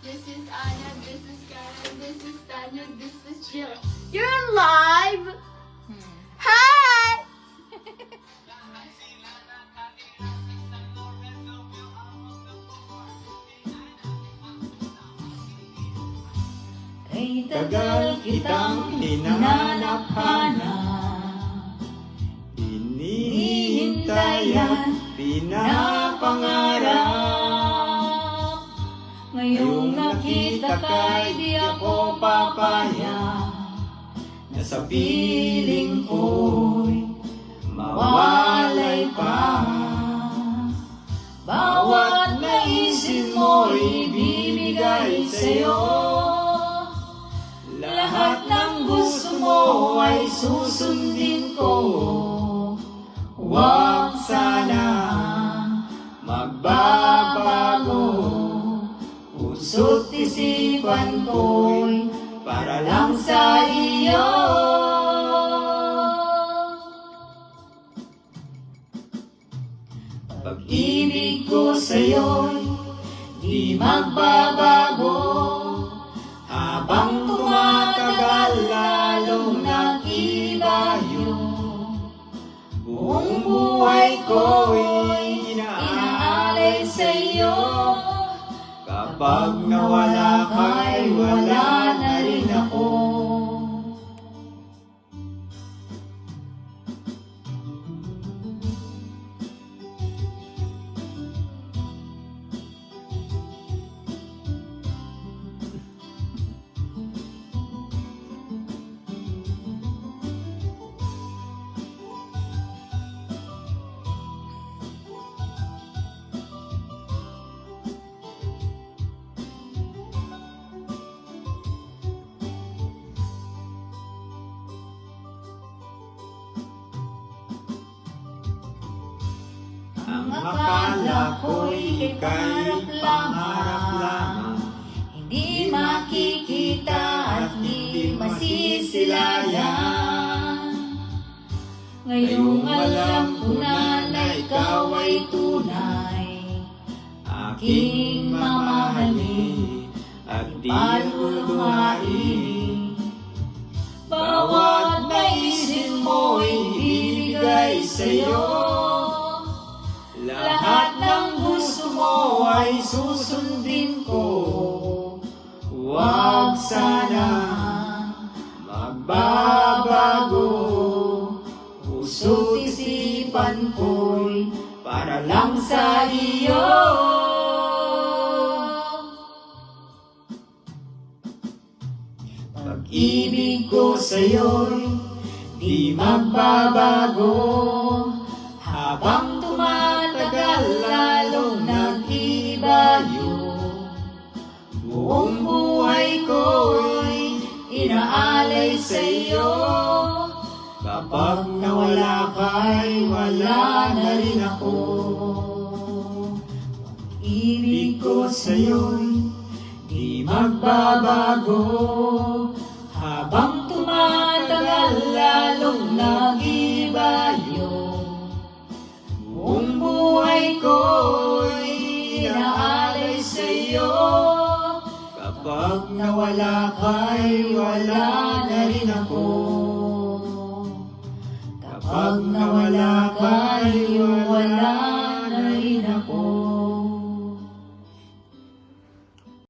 This is Anna, this is Karen, this is Tanya, this is Jill. You're live! Hi! Ay tagal kitang hinanap-hanap, hinihintayan, pinapangarap. Ngayong nakita ka'y di ako papaya, na sa piling ko'y mawalay pa. Bawat naisin mo'y ibibigay sa'yo, lahat ng gusto mo ay susundin ko. Huwag sana magbabago, puso't isipan ko'y para lang sa iyo. Pag-ibig ko sa'yo'y di magbabago, habang tumatagal lalong nag-iba yun. Buong buhay ko'y inaalay sa'yo, kapag nawala ka'y wala na rin ako. Ang akala ko'y ika'y pangarap lamang, hindi makikita at hindi masisilayan. Ngayong alam ko na ikaw ay tunay, aking mamahalin at di luluhain. Bawat naisin mo'y ibibigay sa'yo, lahat ng gusto mo ay susundin ko. Huwag sana magbabago, puso't isipan ko'y para lang sa iyo. Pag-ibig ko sa'yo'y di magbabago, habang tumatagal lalong nag-iba yun. Buong buhay ko'y inaalay sa'yo, kapag nawala ka'y wala na rin ako. Pag-ibig ko sa'yo'y di magbabago, habang tumatagal lalong nag-iba yun. Buong buhay ko'y inaalay sa'yo, kapag nawala ka'y wala na rin ako. Kapag nawala ka'y wala